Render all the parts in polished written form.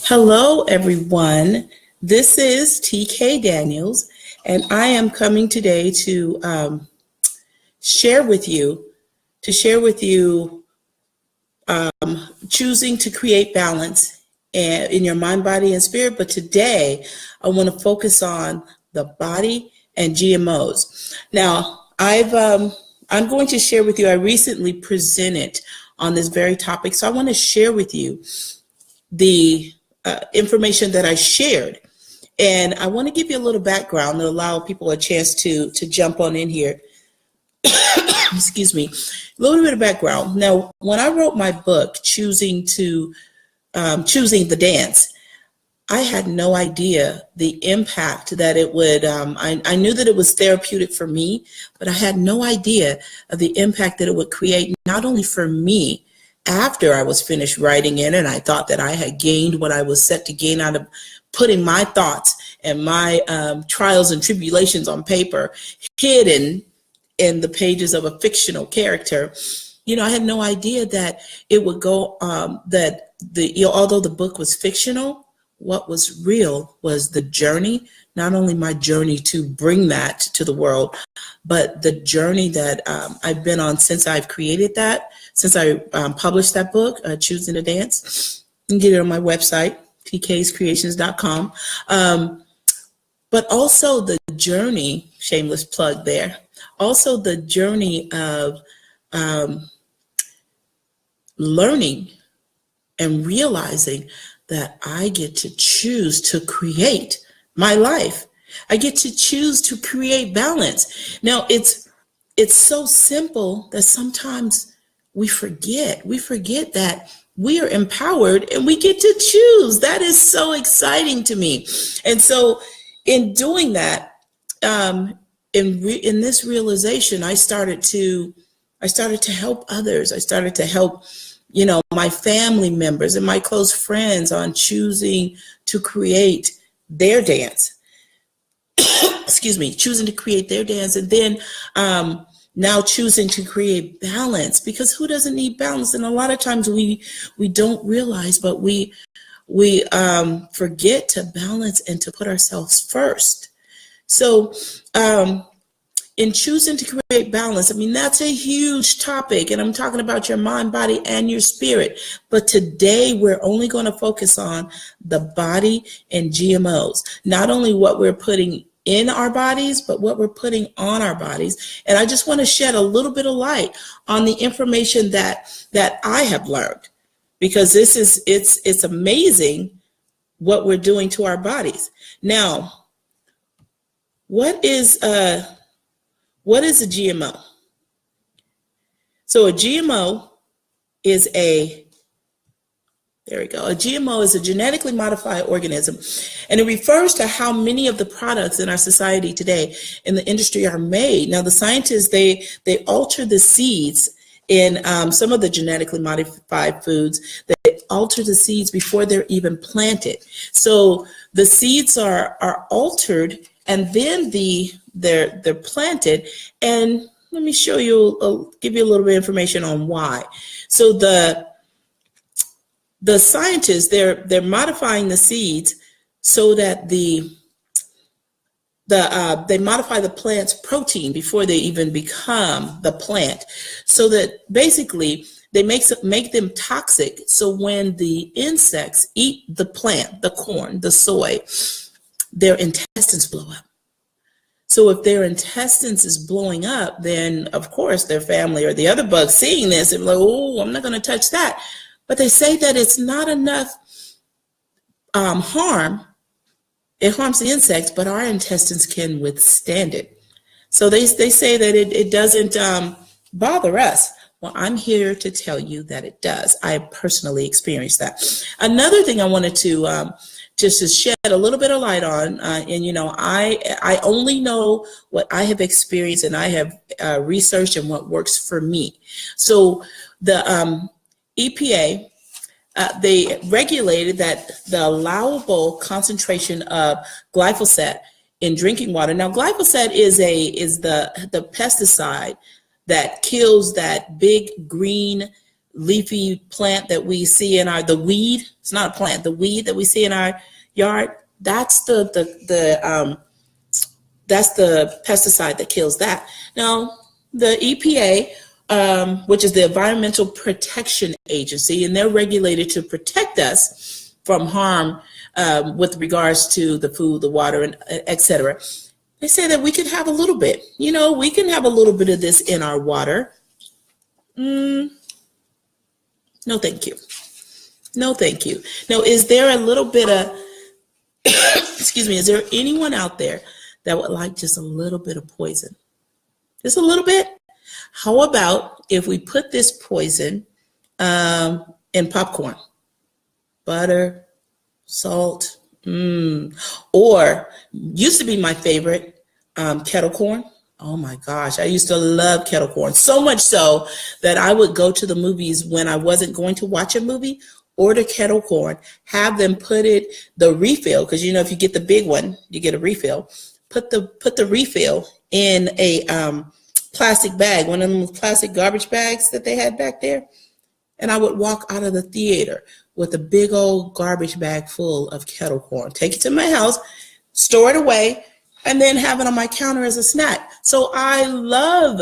Hello, everyone. This is TK Daniels, and I am coming today to share with you, choosing to create balance in your mind, body, and spirit. But today, I want to focus on the body and GMOs. Now, I'm going to share with you. I recently presented on this very topic, so I want to share with you the information that I shared. And I want to give you a little background to allow people a chance to jump on in here. Excuse me, a little bit of background. Now, when I wrote my book, Choosing the Dance, I had no idea the impact that it would, I knew that it was therapeutic for me, but I had no idea of the impact that it would create, not only for me, after I was finished writing it, and I thought that I had gained what I was set to gain out of putting my thoughts and my trials and tribulations on paper, hidden in the pages of a fictional character. I had no idea that it would go, although the book was fictional, what was real was the journey, not only my journey to bring that to the world, but the journey that I've been on since I've created that, since I published that book, Choosing to Dance. You can get it on my website, TKsCreations.com. But also the journey, shameless plug there, also the journey of learning and realizing that I get to choose to create my life. I get to choose to create balance. Now, it's so simple that sometimes we forget that we are empowered and we get to choose. That is so exciting to me. And so in doing that, in this realization, I started to help others. I started to help my family members and my close friends on choosing to create their dance. Excuse me, choosing to create their dance, and then now choosing to create balance, because who doesn't need balance? And a lot of times we don't realize, but we forget to balance and to put ourselves first. So in choosing to create balance, that's a huge topic, and I'm talking about your mind, body, and your spirit. But today we're only going to focus on the body and GMOs, not only what we're putting in our bodies, but what we're putting on our bodies. And I just want to shed a little bit of light on the information that I have learned, because it's amazing what we're doing to our bodies. Now, what is a GMO? So a GMO is a GMO is a genetically modified organism, and it refers to how many of the products in our society today in the industry are made. Now, the scientists, they alter the seeds in some of the genetically modified foods. They alter the seeds before they're even planted. So the seeds are altered, and then they're planted. And let me show you, give you a little bit of information on why. So the scientists, they're modifying the seeds so that they modify the plant's protein before they even become the plant, so that basically they make them toxic. So when the insects eat the plant, the corn, the soy, their intestines blow up. So if their intestines is blowing up, then of course their family or the other bugs seeing this and like, oh, I'm not going to touch that. But they say that it's not enough harm. It harms the insects, but our intestines can withstand it. So they say that it doesn't bother us. Well, I'm here to tell you that it does. I personally experienced that. Another thing I wanted to just to shed a little bit of light on, and I only know what I have experienced, and I have researched and what works for me. So the EPA, they regulated that the allowable concentration of glyphosate in drinking water. Now, glyphosate is the pesticide that kills that big green leafy plant that we see in the weed. It's not a plant, the weed that we see in our yard. That's that's the pesticide that kills that. Now, the EPA, which is the Environmental Protection Agency, and they're regulated to protect us from harm with regards to the food, the water, and et cetera. They say that we can have a little bit. We can have a little bit of this in our water. No, thank you. No, thank you. Now, is there a little bit of, excuse me, is there anyone out there that would like just a little bit of poison? Just a little bit? How about if we put this poison in popcorn? Butter, salt, or used to be my favorite, kettle corn. Oh my gosh, I used to love kettle corn, so much so that I would go to the movies when I wasn't going to watch a movie, order kettle corn, have them put the refill, because if you get the big one, you get a refill. Put the refill in a plastic bag, one of them plastic garbage bags that they had back there, and I would walk out of the theater with a big old garbage bag full of kettle corn, take it to my house, store it away, and then have it on my counter as a snack. So I love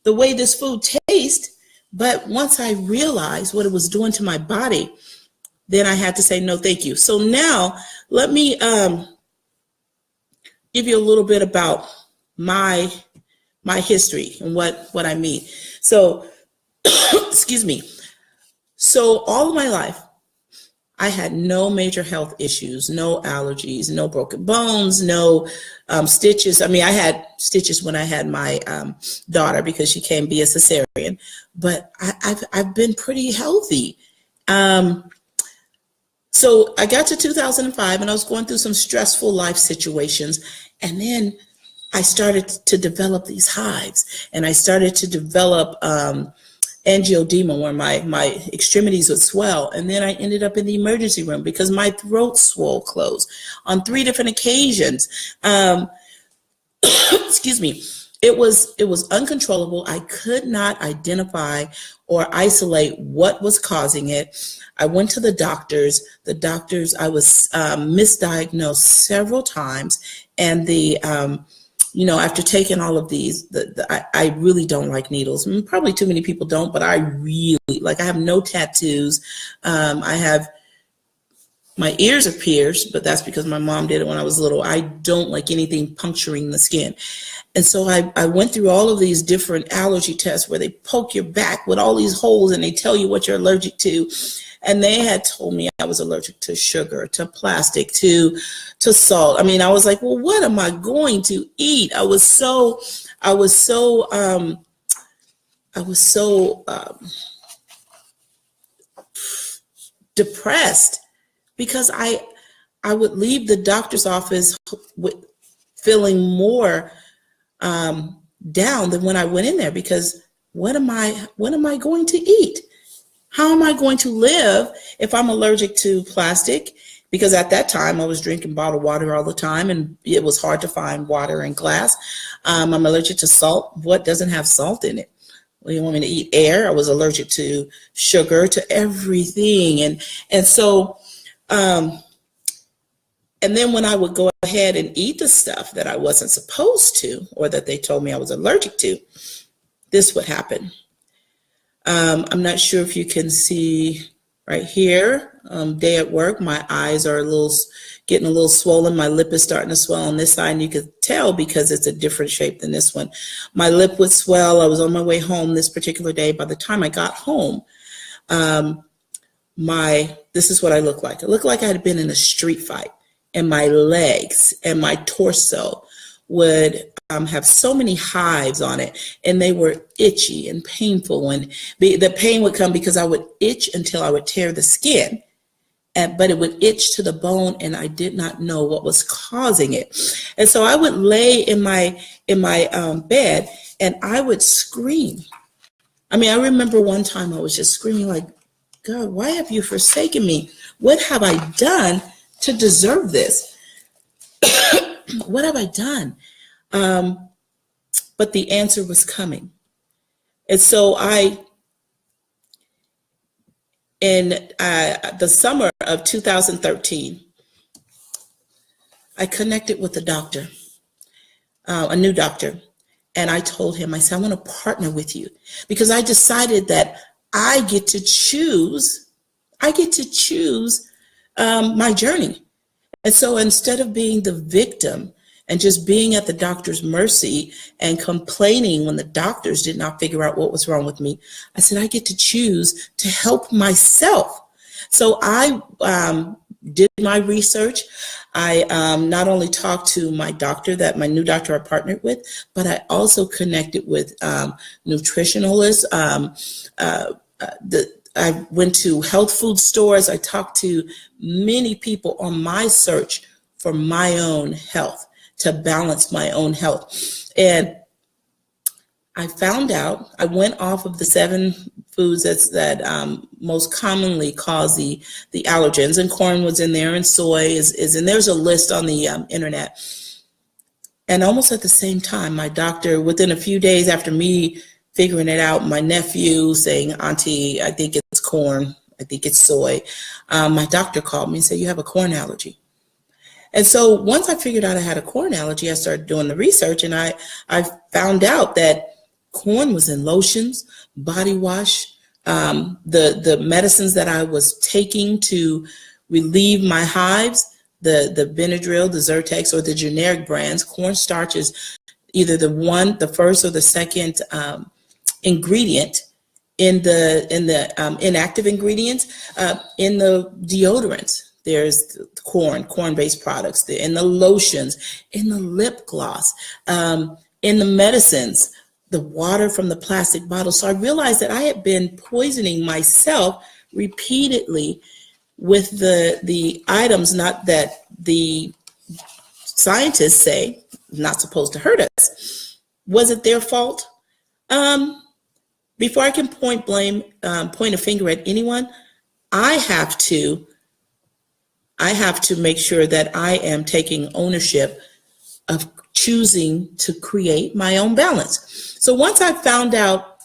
the way this food tastes, but once I realized what it was doing to my body, then I had to say no thank you. So now let me give you a little bit about my history and what I mean. So excuse me. So all of my life, I had no major health issues, no allergies, no broken bones, no stitches. I mean, I had stitches when I had my daughter because she came via cesarean, but I've been pretty healthy. So I got to 2005 and I was going through some stressful life situations. And then I started to develop these hives, and I started to develop angioedema where my extremities would swell. And then I ended up in the emergency room because my throat swole closed on 3 different occasions. Excuse me. It was uncontrollable. I could not identify or isolate what was causing it. I went to the doctors. I was misdiagnosed several times. And after taking all of these, I really don't like needles. Probably too many people don't, but I really like. I have no tattoos. My ears are pierced, but that's because my mom did it when I was little. I don't like anything puncturing the skin. And so I went through all of these different allergy tests where they poke your back with all these holes and they tell you what you're allergic to. And they had told me I was allergic to sugar, to plastic, to salt. I mean, I was like, well, what am I going to eat? I was so depressed because I would leave the doctor's office feeling more down than when I went in there, because what am I going to eat? How am I going to live if I'm allergic to plastic? Because at that time I was drinking bottled water all the time and it was hard to find water in glass. I'm allergic to salt. What doesn't have salt in it? Well, you want me to eat air? I was allergic to sugar, to everything. And so, and then when I would go ahead and eat the stuff that I wasn't supposed to, or that they told me I was allergic to, this would happen. I'm not sure if you can see right here, day at work, my eyes are getting a little swollen. My lip is starting to swell on this side, and you could tell because it's a different shape than this one. My lip would swell. I was on my way home this particular day. By the time I got home, this is what I looked like. I looked like I had been in a street fight, and my legs and my torso would have so many hives on it, and they were itchy and painful, and the pain would come because I would itch until I would tear the skin, but it would itch to the bone, and I did not know what was causing it. And so I would lay in my bed and I would scream. I mean, I remember one time I was just screaming like, God, why have you forsaken me? What have I done to deserve this? What have I done? But the answer was coming. And so I in the summer of 2013, I connected with a doctor, a new doctor, and I told him, I said, I want to partner with you because I decided that I get to choose my journey. And so instead of being the victim and just being at the doctor's mercy and complaining when the doctors did not figure out what was wrong with me, I said, I get to choose to help myself. So I did my research. I not only talked to my doctor, that my new doctor I partnered with, but I also connected with nutritionalists. I went to health food stores. I talked to many people on my search for my own health, to balance my own health. And I found out, I went off of the 7 foods that most commonly cause the allergens, and corn was in there, and soy is and there's a list on the internet. And almost at the same time, my doctor, within a few days after me figuring it out, my nephew saying, Auntie, I think it's corn, I think it's soy, my doctor called me and said, you have a corn allergy. And so once I figured out I had a corn allergy, I started doing the research, and I found out that corn was in lotions, body wash, the medicines that I was taking to relieve my hives, the Benadryl, the Zyrtex, or the generic brands. Cornstarch is either the first or the second ingredient in the inactive ingredients in the deodorants. There's corn-based products, in the lotions, in the lip gloss, in the medicines, the water from the plastic bottle. So I realized that I had been poisoning myself repeatedly with the items, not that the scientists say not supposed to hurt us. Was it their fault? Before I can point a finger at anyone, I have to make sure that I am taking ownership of choosing to create my own balance. So once I found out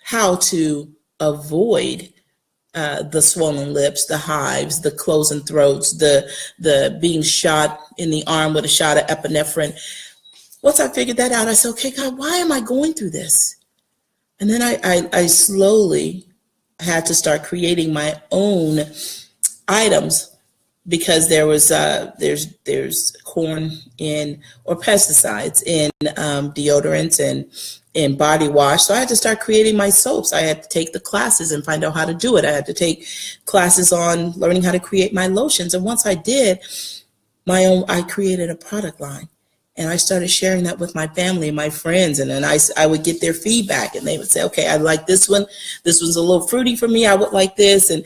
how to avoid the swollen lips, the hives, the closing throats, the being shot in the arm with a shot of epinephrine, once I figured that out, I said, okay, God, why am I going through this? And then I slowly had to start creating my own items, because there was there's corn in, or pesticides in deodorants and in body wash. So I had to start creating my soaps. I had to take the classes and find out how to do it. I had to take classes on learning how to create my lotions. And once I did I created a product line. And I started sharing that with my family and my friends. And then I would get their feedback, and they would say, okay, I like this one. This one's a little fruity for me. I would like this. And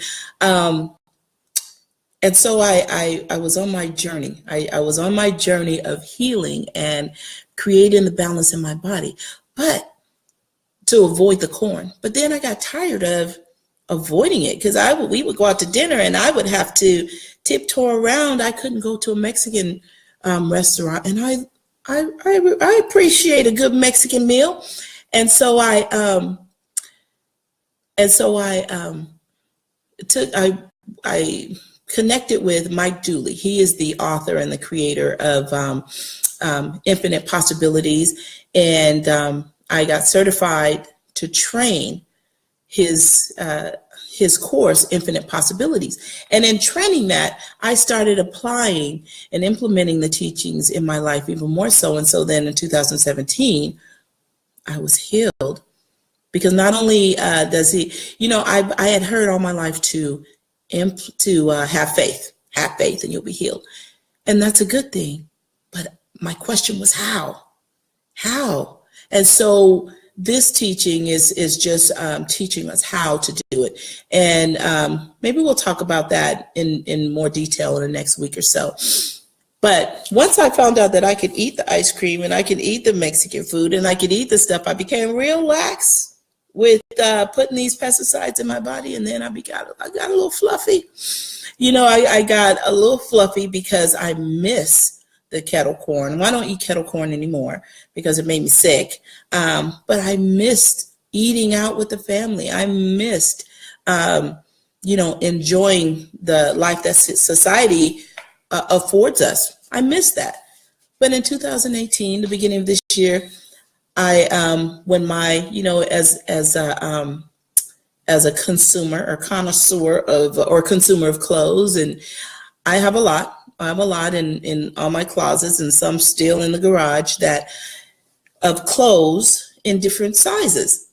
so I was on my journey. I was on my journey of healing and creating the balance in my body, but to avoid the corn. But then I got tired of avoiding it, because we would go out to dinner and I would have to tiptoe around. I couldn't go to a Mexican restaurant, and I appreciate a good Mexican meal. And so I connected with Mike Dooley. He is the author and the creator of Infinite Possibilities. And I got certified to train his course, Infinite Possibilities. And in training that, I started applying and implementing the teachings in my life even more so. And so then in 2017, I was healed, because not only does he, I had heard all my life to have faith and you'll be healed. And that's a good thing. But my question was how? And so this teaching is just teaching us how to do it. And maybe we'll talk about that in more detail in the next week or so. But once I found out that I could eat the ice cream and I could eat the Mexican food and I could eat the stuff, I became real lax with putting these pesticides in my body. And then I got a little fluffy. I got a little fluffy because I miss the kettle corn. Well, I don't eat kettle corn anymore because it made me sick. But I missed eating out with the family. I missed enjoying the life that society affords us. I miss that. But in 2018, the beginning of this year, when my, as a consumer or connoisseur or consumer of clothes, and I have a lot. I have a lot in all my closets, and some still in the garage of clothes in different sizes.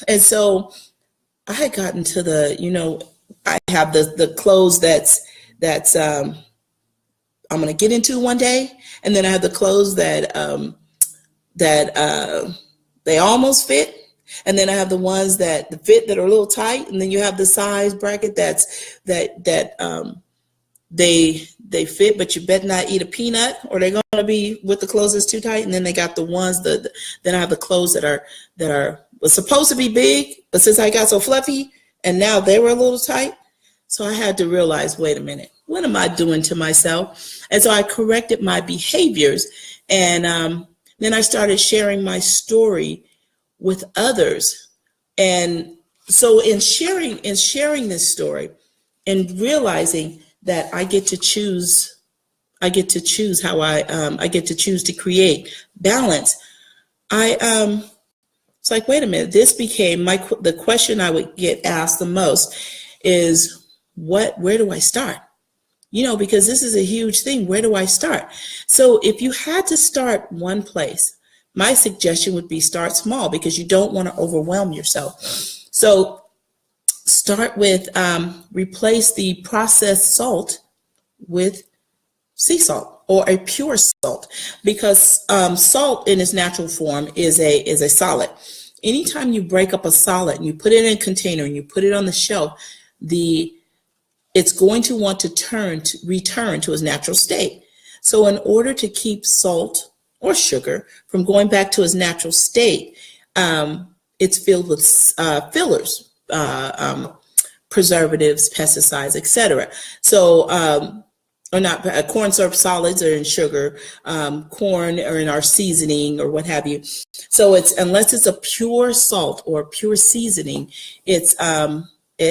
And so I had gotten to I have the clothes that's I'm going to get into one day, and then I have the clothes that they almost fit, and then I have the ones that fit that are a little tight, and then you have the size bracket they fit, but you better not eat a peanut or they're going to be with the clothes that's too tight. And then they got the ones then I have the clothes that was supposed to be big, but since I got so fluffy and now they were a little tight. So I had to realize, wait a minute, what am I doing to myself? And so I corrected my behaviors, and then I started sharing my story with others. And so in sharing this story and realizing that I get to choose how I get to choose to create balance. It's like, wait a minute, this became the question I would get asked the most is where do I start? Because this is a huge thing. Where do I start? So if you had to start one place, my suggestion would be start small, because you don't want to overwhelm yourself. So start with replace the processed salt with sea salt or a pure salt, because salt in its natural form is a solid. Anytime you break up a solid and you put it in a container and you put it on the shelf, it's going to want to return to its natural state. So in order to keep salt or sugar from going back to its natural state, it's filled with fillers, preservatives, pesticides, etc. So, or not, corn syrup solids are in sugar, corn or in our seasoning or what have you. So unless it's a pure salt or pure seasoning, it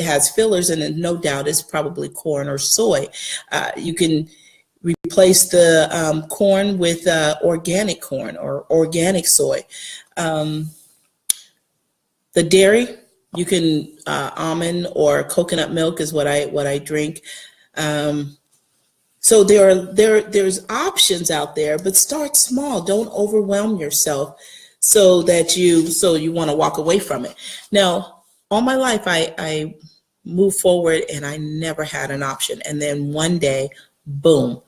has fillers, and no doubt it's probably corn or soy. You can replace the corn with organic corn or organic soy. The dairy, you can almond or coconut milk is what I drink. So there's options out there, but start small. Don't overwhelm yourself so you want to walk away from it. Now, all my life I moved forward and I never had an option. And then one day, boom,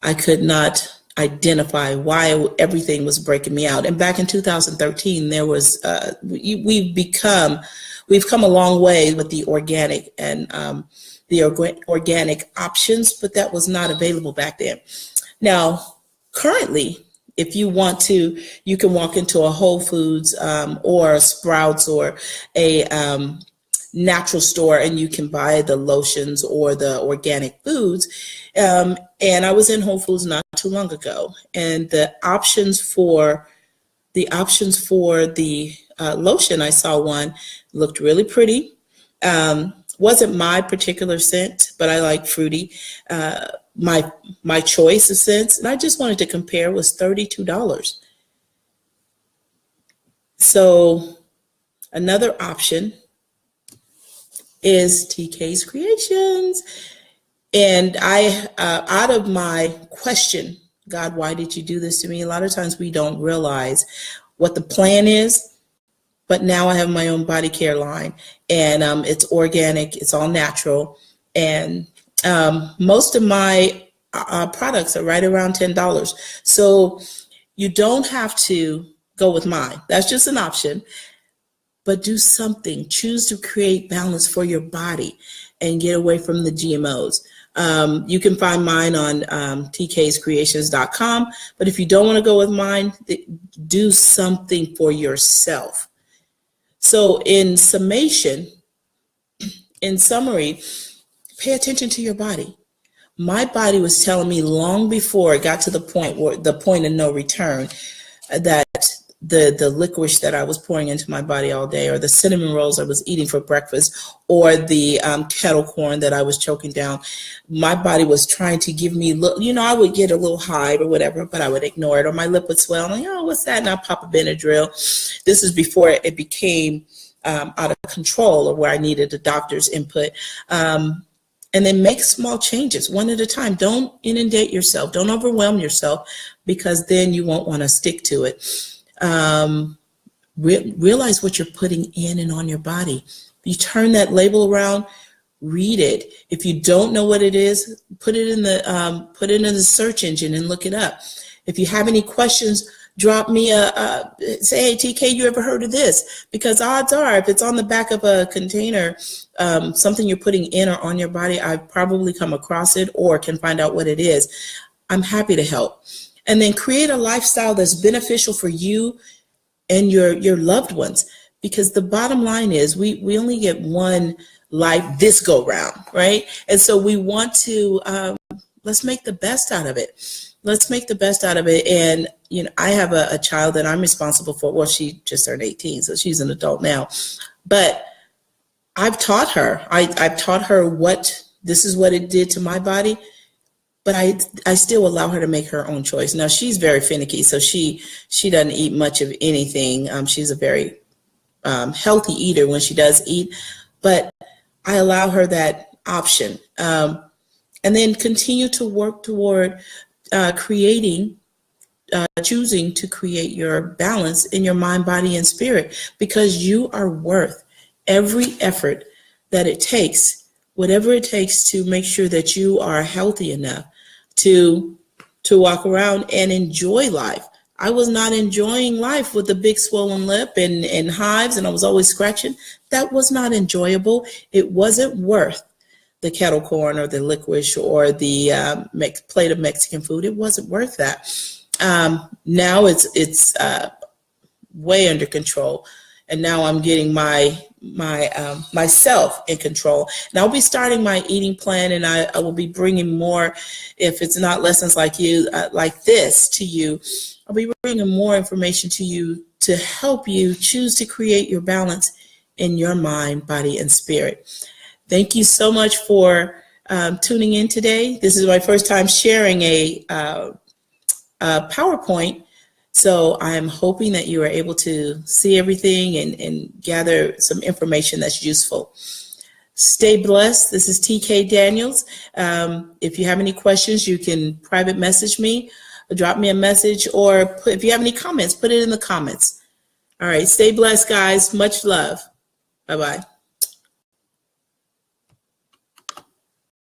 I could not identify why everything was breaking me out. And back in 2013, there was we've come a long way with the organic and the organic options, but that was not available back then. Now, currently, if you want to, you can walk into a Whole Foods or a Sprouts or a natural store, and you can buy the lotions or the organic foods. And I was in Whole Foods not too long ago, and the options for the lotion, I saw one, looked really pretty. Wasn't my particular scent, but I like fruity. My choice of scents, and I just wanted to compare, was $32. So another option is TKs Creations. And I, out of my question, God, why did you do this to me? A lot of times we don't realize what the plan is. But now I have my own body care line, and it's organic, it's all natural. And most of my products are right around $10. So you don't have to go with mine. That's just an option. But do something. Choose to create balance for your body and get away from the GMOs. You can find mine on TKsCreations.com. But if you don't want to go with mine, do something for yourself. So in summary, pay attention to your body. My body was telling me long before it got to the point of no return that the licorice that I was pouring into my body all day, or the cinnamon rolls I was eating for breakfast, or the kettle corn that I was choking down. My body was trying to give me, I would get a little high or whatever, but I would ignore it, or my lip would swell. I'm like, oh, what's that? And I'll pop a Benadryl. This is before it became out of control, or where I needed a doctor's input. And then make small changes one at a time. Don't inundate yourself. Don't overwhelm yourself, because then you won't want to stick to it. Realize what you're putting in and on your body. You turn that label around, read it. If you don't know what it is, put it in the search engine and look it up. If you have any questions, drop me say, hey, TK, you ever heard of this? Because odds are, if it's on the back of a container, something you're putting in or on your body, I've probably come across it or can find out what it is. I'm happy to help. And then create a lifestyle that's beneficial for you and your loved ones. Because the bottom line is we only get one life this go round, right? And so we want to, let's make the best out of it. Let's make the best out of it. And, I have a child that I'm responsible for. Well, she just turned 18, so she's an adult now. But I've taught her. I've taught her this is what it did to my body. But I still allow her to make her own choice. Now, she's very finicky, so she doesn't eat much of anything. She's a very healthy eater when she does eat. But I allow her that option. And then continue to work toward choosing to create your balance in your mind, body, and spirit, because you are worth every effort that it takes, whatever it takes, to make sure that you are healthy enough to walk around and enjoy life. I was not enjoying life with a big swollen lip and hives, and I was always scratching. That was not enjoyable. It wasn't worth the kettle corn or the licorice or the plate of Mexican food. It wasn't worth that. Now it's way under control, and now I'm getting myself in control. And I'll be starting my eating plan, and I will be bringing more, if it's not lessons like this to you. I'll be bringing more information to you to help you choose to create your balance in your mind, body, and spirit. Thank you so much for tuning in today. This is my first time sharing a PowerPoint, so I'm hoping that you are able to see everything and gather some information that's useful. Stay blessed. This is TK Daniels. If you have any questions, you can private message me, or drop me a message, or if you have any comments, put it in the comments. All right, stay blessed, guys. Much love. Bye-bye.